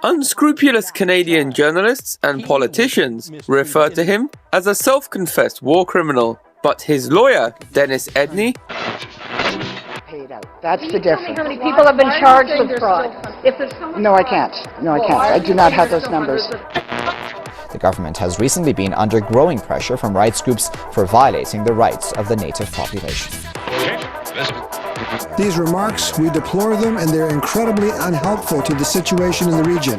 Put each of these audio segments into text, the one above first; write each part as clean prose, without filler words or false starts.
Unscrupulous Canadian journalists and politicians refer to him as a self-confessed war criminal, but his lawyer, Dennis Edney, paid out. That's the difference. How many people have been charged with fraud? No, I can't. I do not have those numbers. The government has recently been under growing pressure from rights groups for violating the rights of the native population. These remarks, we deplore them, and they're incredibly unhelpful to the situation in the region.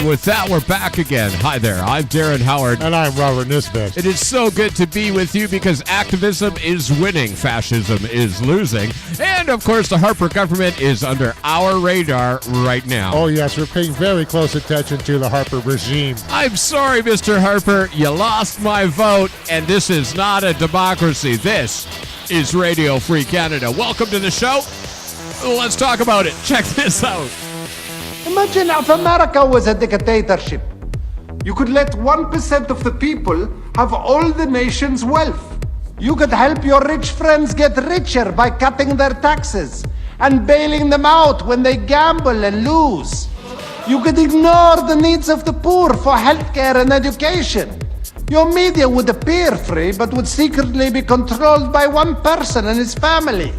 With that, we're back again. Hi there, I'm Darren Howard. And I'm Robert Nisbet. It is so good to be with you because activism is winning, fascism is losing, and of course the Harper government is under our radar right now. Oh yes, we're paying very close attention to the Harper regime. I'm sorry, Mr. Harper, you lost my vote, and this is not a democracy. This is Radio Free Canada. Welcome to the show. Let's talk about it. Check this out. Imagine if America was a dictatorship. You could let 1% of the people have all the nation's wealth. You could help your rich friends get richer by cutting their taxes and bailing them out when they gamble and lose. You could ignore the needs of the poor for healthcare and education. Your media would appear free, but would secretly be controlled by one person and his family.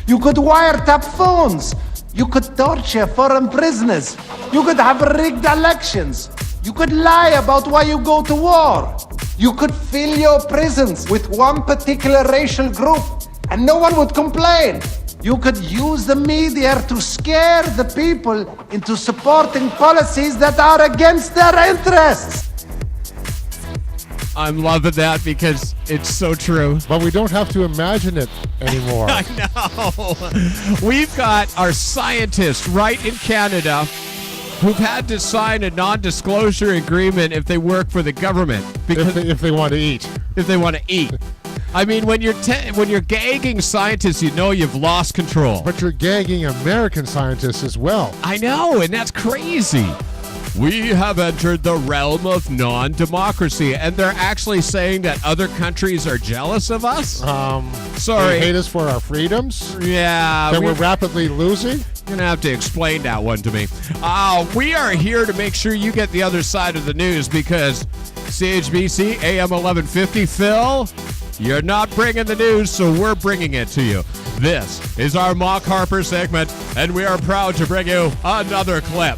You could wiretap phones. You could torture foreign prisoners. You could have rigged elections. You could lie about why you go to war. You could fill your prisons with one particular racial group and no one would complain. You could use the media to scare the people into supporting policies that are against their interests. I'm loving that because it's so true. But we don't have to imagine it anymore. I know. We've got our scientists right in Canada who've had to sign a non-disclosure agreement if they work for the government. Because if they want to eat. If they want to eat. I mean, when you're gagging scientists, you know you've lost control. But you're gagging American scientists as well. I know, and that's crazy. We have entered the realm of non-democracy, and they're actually saying that other countries are jealous of us? Sorry. They hate us for our freedoms? Yeah. That we're rapidly losing? You're going to have to explain that one to me. We are here to make sure you get the other side of the news because CHBC AM 1150, Phil, you're not bringing the news, so we're bringing it to you. This is our Mock Harper segment, and we are proud to bring you another clip.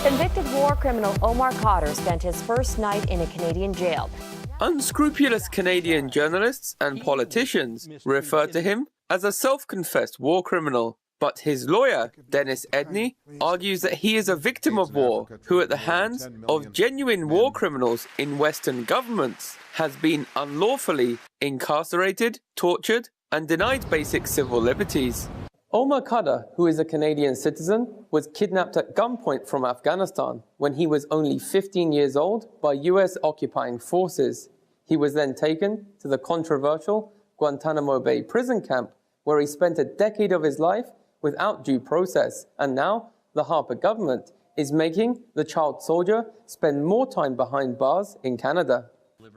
Convicted war criminal Omar Khadr spent his first night in a Canadian jail. Unscrupulous Canadian journalists and politicians refer to him as a self-confessed war criminal, but his lawyer, Dennis Edney, argues that he is a victim of war who, at the hands of genuine war criminals in Western governments, has been unlawfully incarcerated, tortured, and denied basic civil liberties. Omar Khadr, who is a Canadian citizen, was kidnapped at gunpoint from Afghanistan when he was only 15 years old by US occupying forces. He was then taken to the controversial Guantanamo Bay prison camp, where he spent a decade of his life without due process, and now the Harper government is making the child soldier spend more time behind bars in Canada.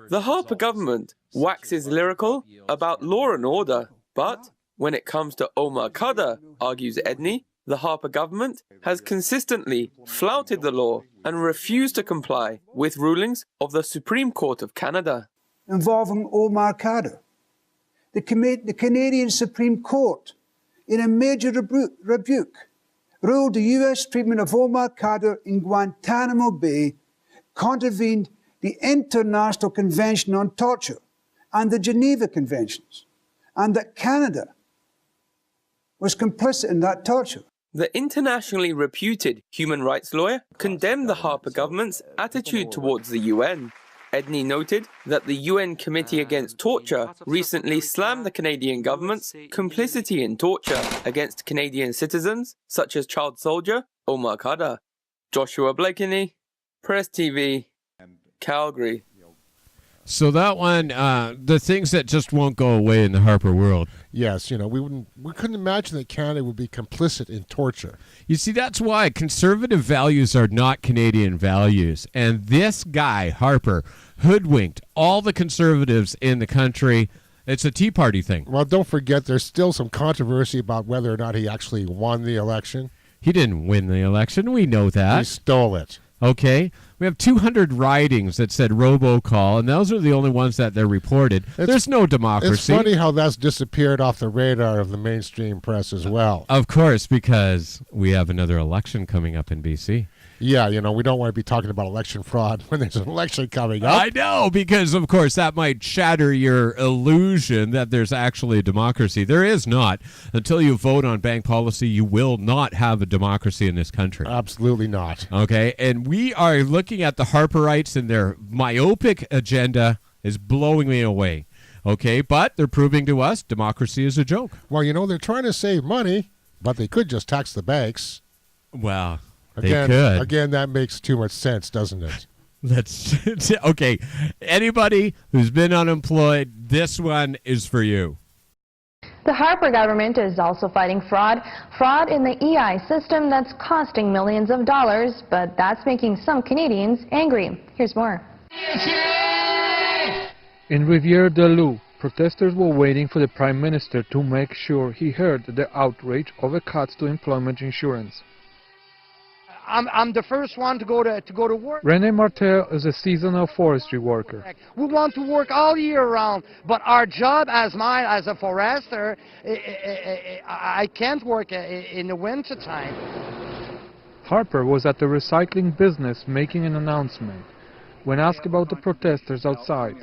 The Harper government waxes lyrical about law and order, but when it comes to Omar Khadr, argues Edney, the Harper government has consistently flouted the law and refused to comply with rulings of the Supreme Court of Canada. Involving Omar Khadr. The Canadian Supreme Court, in a major rebuke, ruled the U.S. treatment of Omar Khadr in Guantanamo Bay contravened the International Convention on Torture and the Geneva Conventions, and that Canada was complicit in that torture. The internationally reputed human rights lawyer condemned the Harper government's attitude towards the UN. Edney noted that the UN Committee Against Torture recently slammed the Canadian government's complicity in torture against Canadian citizens, such as child soldier Omar Khadr. Joshua Blakeney, Press TV, Calgary. So that one, the things that just won't go away in the Harper world. Yes, we couldn't imagine that Canada would be complicit in torture. You see, that's why conservative values are not Canadian values. And this guy, Harper, hoodwinked all the conservatives in the country. It's a Tea Party thing. Well, don't forget, there's still some controversy about whether or not he actually won the election. He didn't win the election. We know that. He stole it. Okay. We have 200 ridings that said robocall, and those are the only ones that they're reported. There's no democracy. It's funny how that's disappeared off the radar of the mainstream press as well. Of course, because we have another election coming up in BC. Yeah, we don't want to be talking about election fraud when there's an election coming up. I know, because, of course, that might shatter your illusion that there's actually a democracy. There is not. Until you vote on bank policy, you will not have a democracy in this country. Absolutely not. Okay, and we are looking at the Harperites, and their myopic agenda is blowing me away. Okay, but they're proving to us democracy is a joke. Well, they're trying to save money, but they could just tax the banks. Well... Again, they could. Again, that makes too much sense, doesn't it? Okay. Anybody who's been unemployed, this one is for you. The Harper government is also fighting fraud in the EI system that's costing millions of dollars, but that's making some Canadians angry. Here's more. In Rivière-du-Loup, protesters were waiting for the Prime Minister to make sure he heard the outrage over cuts to employment insurance. I'm the first one to go to work. René Martel is a seasonal forestry worker. We want to work all year round, but our job as a forester, I can't work in the winter time. Harper was at the recycling business making an announcement when asked about the protesters outside.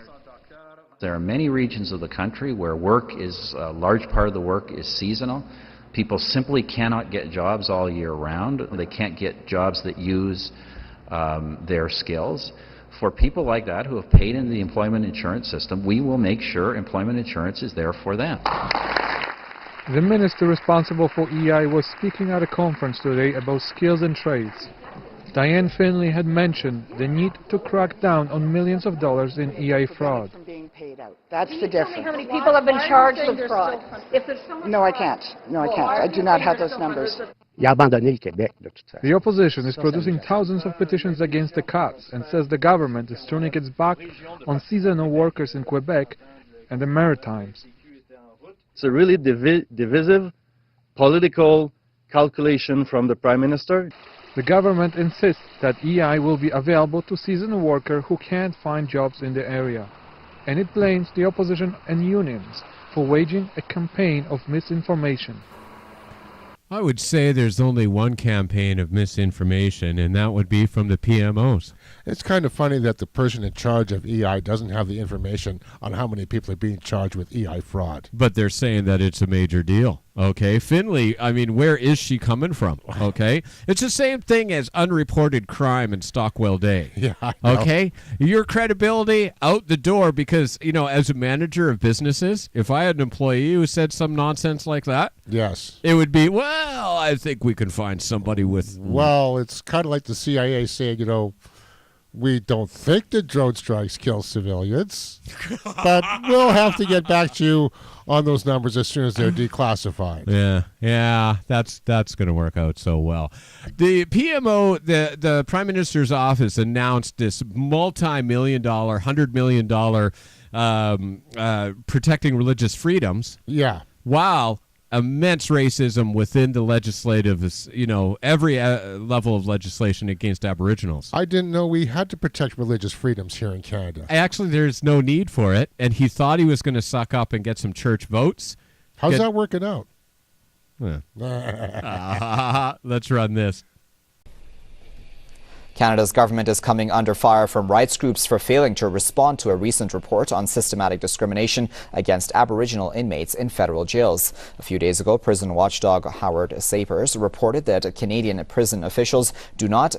There are many regions of the country where a large part of the work is seasonal. People simply cannot get jobs all year round. They can't get jobs that use their skills. For people like that who have paid into the employment insurance system, we will make sure employment insurance is there for them. The minister responsible for EI was speaking at a conference today about skills and trades. Diane Finley had mentioned the need to crack down on millions of dollars in EI fraud. That's the difference. How many people have been charged with fraud? No, I can't. I do not have those numbers. The opposition is producing thousands of petitions against the cuts and says the government is turning its back on seasonal workers in Quebec and the Maritimes. It's a really divisive political calculation from the Prime Minister. The government insists that EI will be available to seasonal workers who can't find jobs in the area. And it blames the opposition and unions for waging a campaign of misinformation. I would say there's only one campaign of misinformation, and that would be from the PMOs. It's kind of funny that the person in charge of EI doesn't have the information on how many people are being charged with EI fraud. But they're saying that it's a major deal. Okay, Finley, I mean, where is she coming from? Okay, it's the same thing as unreported crime in Stockwell Day. Yeah, I know. Okay, your credibility out the door because, as a manager of businesses, if I had an employee who said some nonsense like that, yes, it would be, well, I think we can find somebody with... Well, it's kind of like the CIA saying, we don't think that drone strikes kill civilians, but we'll have to get back to you on those numbers as soon as they're declassified. Yeah, that's going to work out so well. The PMO, the Prime Minister's office announced this multi-million-dollar, $100 million protecting religious freedoms. Yeah. While immense racism within the legislative, every level of legislation against Aboriginals. I didn't know we had to protect religious freedoms here in Canada. Actually, there's no need for it, and he thought he was going to suck up and get some church votes. How's that working out? Let's run this. Canada's government is coming under fire from rights groups for failing to respond to a recent report on systematic discrimination against Aboriginal inmates in federal jails. A few days ago, prison watchdog Howard Sapers reported that Canadian prison officials do not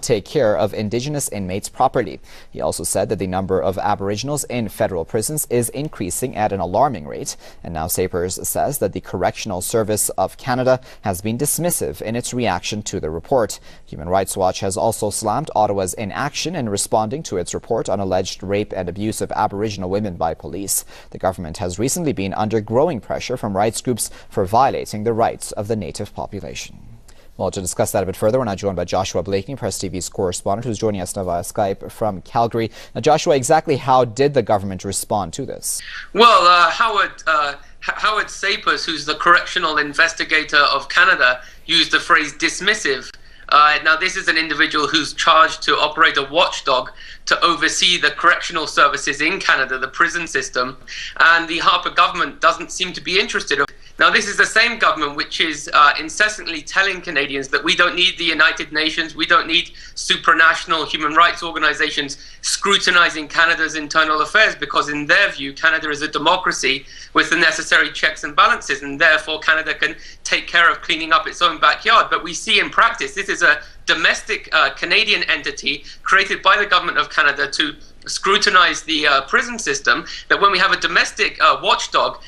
take care of Indigenous inmates properly. He also said that the number of Aboriginals in federal prisons is increasing at an alarming rate. And now Sapers says that the Correctional Service of Canada has been dismissive in its reaction to the report. Human Rights Watch has also slammed Ottawa's inaction in responding to its report on alleged rape and abuse of Aboriginal women by police. The government has recently been under growing pressure from rights groups for violating the rights of the Native population. Well, to discuss that a bit further, we're now joined by Joshua Blakeney, Press TV's correspondent, who's joining us now via Skype from Calgary. Now, Joshua, exactly how did the government respond to this? Well, Howard Sapers, who's the correctional investigator of Canada, used the phrase dismissive. Now, this is an individual who's charged to operate a watchdog to oversee the correctional services in Canada, the prison system, and the Harper government doesn't seem to be interested. Now, this is the same government which is incessantly telling Canadians that we don't need the United Nations, we don't need supranational human rights organizations scrutinizing Canada's internal affairs, because in their view, Canada is a democracy with the necessary checks and balances, and therefore Canada can take care of cleaning up its own backyard. But we see in practice, this is a domestic Canadian entity created by the government of Canada to scrutinize the prison system, that when we have a domestic watchdog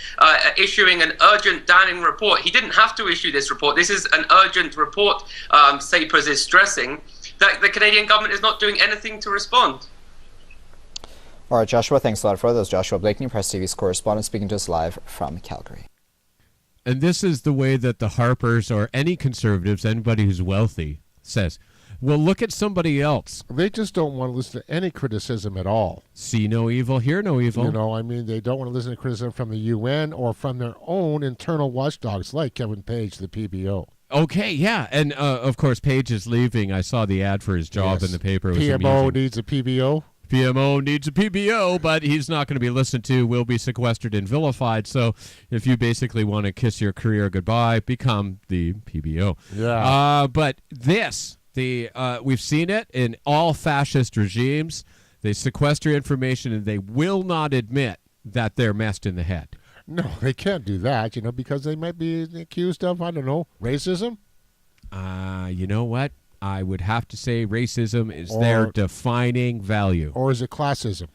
issuing an urgent Downing report, he didn't have to issue this report. This is an urgent report, Sapers is stressing, that the Canadian government is not doing anything to respond. All right, Joshua, thanks a lot for those. Joshua Blakeney, Press TV's correspondent, speaking to us live from Calgary. And this is the way that the Harpers or any conservatives, anybody who's wealthy, says, well, look at somebody else. They just don't want to listen to any criticism at all. See no evil, hear no evil. You know, I mean, they don't want to listen to criticism from the UN or from their own internal watchdogs like Kevin Page, the PBO. Okay, yeah. And, of course, Page is leaving. I saw the ad for his job in the paper. It was PMO amusing. needs a PBO. PMO needs a PBO, but he's not going to be listened to, will be sequestered and vilified. So if you basically want to kiss your career goodbye, become the PBO. Yeah. But this, we've seen it in all fascist regimes. They sequester information and they will not admit that they're messed in the head. No, they can't do that, you know, because they might be accused of, I don't know, racism? You know what? I would have to say racism is their defining value. Or is it classism?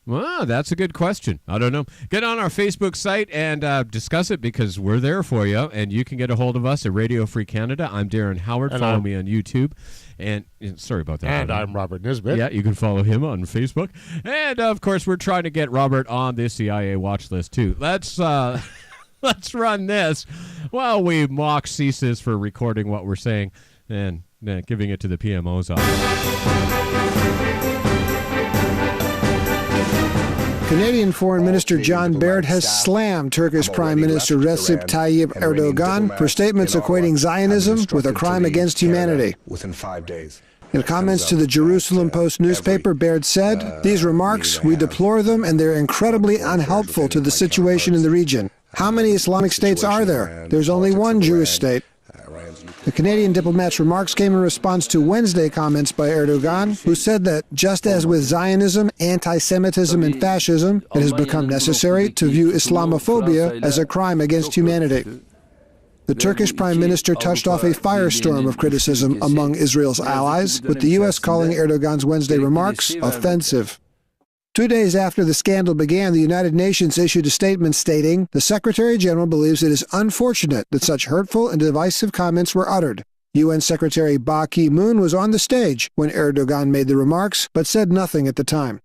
Well, that's a good question. I don't know. Get on our Facebook site and discuss it, because we're there for you, and you can get a hold of us at Radio Free Canada. I'm Darren Howard. And follow me on YouTube. And sorry about that. And I'm Robert Nisbet. Yeah, you can follow him on Facebook. And, of course, we're trying to get Robert on the CIA watch list, too. Let's run this while we mock CSIS for recording what we're saying and giving it to the PMO's office. Canadian Foreign Minister John Baird has slammed Turkish Prime Minister Recep Tayyip Erdogan for statements equating Zionism with a crime against humanity. Within 5 days. In comments to the Jerusalem Post newspaper, Baird said, "These remarks, we deplore them, and they're incredibly unhelpful to the situation in the region. How many Islamic states are there? There's only one Jewish state." The Canadian diplomat's remarks came in response to Wednesday comments by Erdogan, who said that just as with Zionism, anti-Semitism, and fascism, it has become necessary to view Islamophobia as a crime against humanity. The Turkish Prime Minister touched off a firestorm of criticism among Israel's allies, with the U.S. calling Erdogan's Wednesday remarks offensive. 2 days after the scandal began, the United Nations issued a statement stating, "The Secretary General believes it is unfortunate that such hurtful and divisive comments were uttered." UN Secretary Ban Ki-moon was on the stage when Erdogan made the remarks, but said nothing at the time.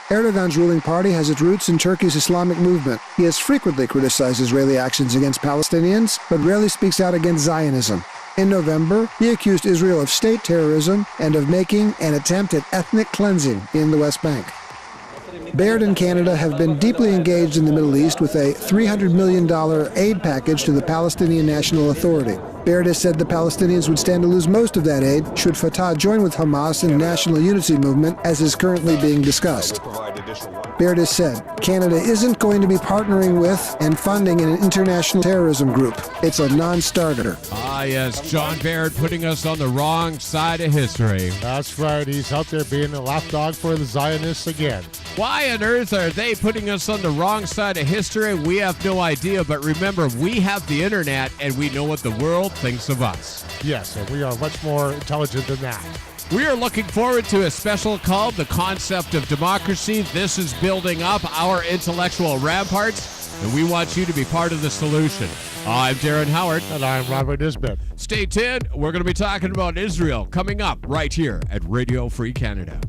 Erdogan's ruling party has its roots in Turkey's Islamic movement. He has frequently criticized Israeli actions against Palestinians, but rarely speaks out against Zionism. In November, he accused Israel of state terrorism and of making an attempt at ethnic cleansing in the West Bank. Baird and Canada have been deeply engaged in the Middle East with a $300 million aid package to the Palestinian National Authority. Baird has said the Palestinians would stand to lose most of that aid should Fatah join with Hamas in a national unity movement, as is currently being discussed. Baird has said Canada isn't going to be partnering with and funding an international terrorism group. It's a non-starter. Ah, yes, John Baird putting us on the wrong side of history. That's right. He's out there being a lapdog for the Zionists again. Why on earth are they putting us on the wrong side of history? We have no idea, but remember, we have the internet and we know what the world thinks of us. Yes, and we are much more intelligent than that. We are looking forward to a special called The Concept of Democracy. This is building up our intellectual ramparts, and we want you to be part of the solution. I'm Darren Howard. And I'm Robert Nisbet. Stay tuned. We're going to be talking about Israel coming up right here at Radio Free Canada.